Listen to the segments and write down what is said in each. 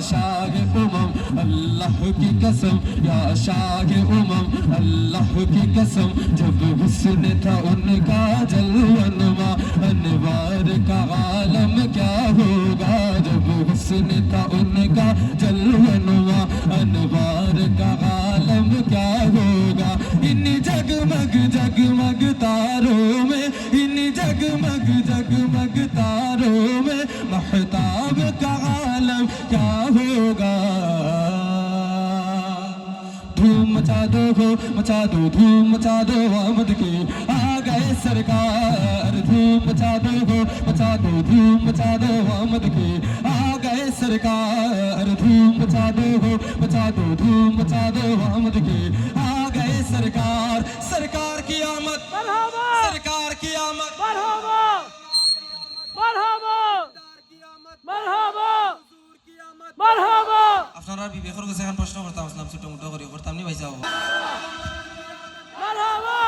शाह उमम अल्लाह की कसम या शाह उमम अल्लाह की कसम जब हुस्न था उनका जलवनमा अनवार का आलम क्या होगा जब हुस्न था उनका जलवनमा अनवार का आलम क्या होगा इन जगमग जगमग तारों में इन जगमग जगमग तारों में महताब का आलम क्या होगा धूम मचा दो धूम मचा दो आमद की आ गए सरकार धूम मचा दो धूम मचा दो आमद की आ गए सरकार धूम मचा दो धूम मचा दो आमद की आ गए सरकार सरकार की आमद सरकार की आमद আপনারা বিবেকের কাছে এখন প্রশ্ন করতাম আসলাম ছোট মোটো করে করতাম নি ভাই যাও মারহাবা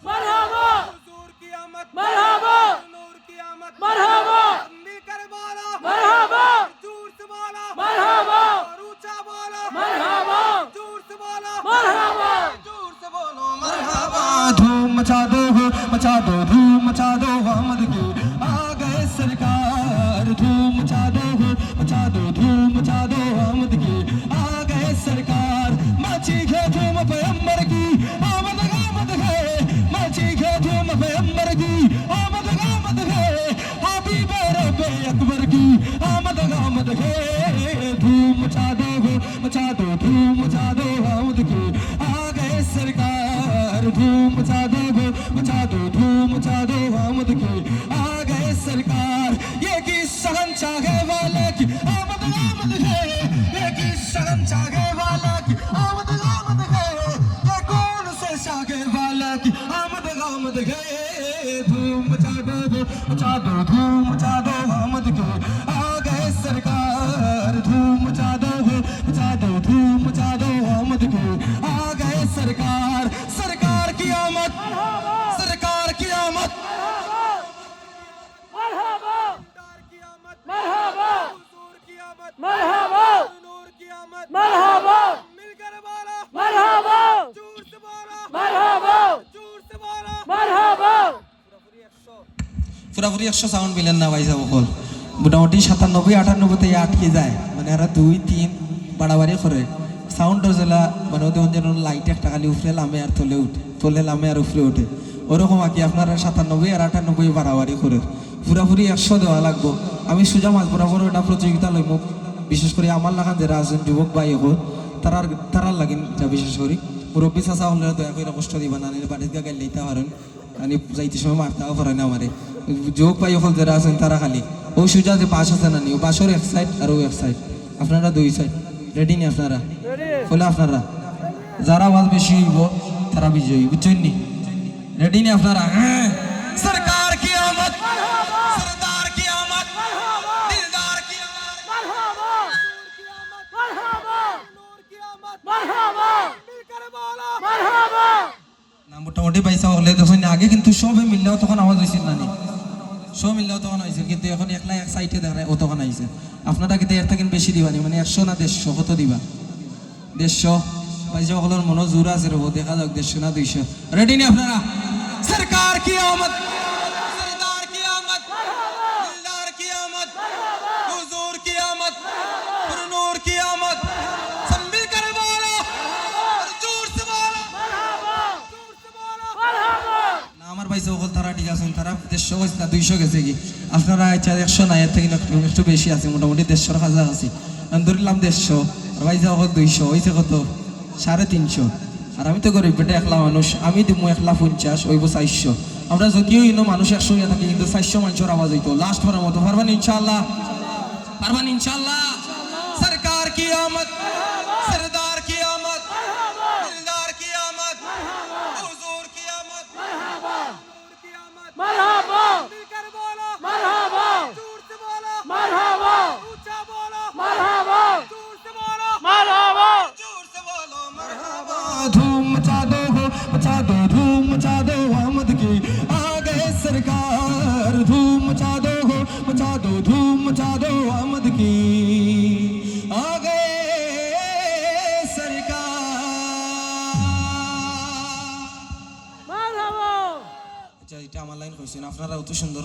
মারহাবা হুজুর কি আমত মারহাবা নূর কি আমত মারহাবা মিলकर बोलो মারহাবা जोर से बोलो মারহাবা ऊंचा बोलो মারহাবা जोर से बोलो মারহাবা जोर से बोलो মারহাবা धूम मचा दो धूम मचा दो आमद की आ गए सरकार धूम मचा दो धूम मचा दो आमद की आ गए सरकार मची है धूम पैगंबर की आमद आमद है मची है धूम पैगंबर की आमद आमद है हबीब रब्बे अकबर की आमद आमद है धूम मचा दो धूम मचा दो आमद की आ गए सरकार धूम मचा दो धूम मचा दो आमद की आ गए सरकार ये की सहन चाहे वाले की आमद आमद है ये की सहन चाहे वाला की आमद आमद है ये कौन से शागे वाला की आमद आमद है धूम मचा दो धूम मचा दो आमद की आ गए सरकार धूम मचा दो धूम मचा दो आमद की आ गए सरकार सरकार की आमद सरकार की आमद मरहबा मरहबा मरहबा मरहबा मिलकर बोलो मरहबा जोर से बोलो मरहबा जोर से बोलो मरहबा পুরাপুরি 100 সাউন্ড মিলেন না ভাই সাহেব হল মোটামুটি 97 98 তে আটকে যায় মানে আর 2 3 বাড়াবাড়ি করে সাউন্ড জেলা মানে ওদের যেন লাইট একটা খালি উপরে লামে আর তোলে লামে আর উপরে ওঠে ওরকম আর কি আপনারা 97 আর 98 বাড়াবাড়ি করে পুরাপুরি 100 দেওয়া লাগবো আমি সুজা মাছ বরাবর এটা প্রতিযোগিতা লইব বিশেষ করে আমার লাগান যারা আছেন যুবক ভাই এখন তারার লাগিন যা বিশেষ করে মুরব্বী চাচা হলে দয়া করে কষ্ট দিবা না বাড়িতে গা গেলে দিতে পারেন আমি যাইতে সময় মারতেও পারে না আমারে যুবক ভাই এখন যারা আছেন তারা খালি ওই সুজা যে বাস আছে না নি ও বাসের এক সাইড আর ওই এক সাইড আপনারা দুই সাইড রেডি নি আপনারা বলে আপনারা যারা আওয়াজ বেশি হইব তারা বিজয়ী বুঝছেন নি রেডি নি আপনারা হ্যাঁ সরকার কি আমত सरदार की आमद दिलदार की आमद मरहबा मरहबा नूर की आमद मरहबा मिलकर बोलो मरहबा না মোটামুটি পয়সা হলে তখন আগে কিন্তু সবে মিললেও তখন আওয়াজ হয়েছিল না সব মিললেও তখন হয়েছিল কিন্তু এখন একলা এক সাইডে দাঁড়ায় ও তখন আইছে আপনারা কিন্তু এর থেকে বেশি দিবানি মানে 100 না 150 কত দিবা 150 পয়সা হলোর মনো জোর আছে রব দেখা যাক 150 না 200 রেডি নি আপনারা সরকার কি আমদ सरदार की आमद दिलदार की आमद हुजूर की आमद नूर की आमद सब मिलकर बोलो और जोर से बोलो मरहबा जोर से बोलो मरहबा না আমার ভাই সকল তারা ঠিক আছেন তারা 150 হইছে না 200 গেছে কি আপনারা আচ্ছা 100 না এর থেকে একটু বেশি আছে মোটামুটি 150 এর কাছাকাছি আমি ধরলাম 150 আর ভাই সকল 200 হইছে কত 350 আর আমি তো গরিব বেটা একলা মানুষ আমি দিমু একলা 50 হইব 400 আমরা যদিও ইনো মানুষ 100 হইয়া থাকি কিন্তু 400 মানুষের আওয়াজ হইতো লাস্ট বারের মতো পারবেন ইনশাআল্লাহ সরকার কি আমদ सरदार की आमद दिलदार की आमद हुजूर की आमद मरहबा मिलकर बोलो मरहबा जोर से बोलो मरहबा ऊंचा बोलो मरहबा जोर से बोलो मरहबा जोर से बोलो मरहबा धूम मचा दो धूम मचा दो आमद की आ गए सरकार धूम मचा दो धूम मचा दो आमद की আচ্ছা এটা আমার লাইন কইছেন আপনারা অত সুন্দর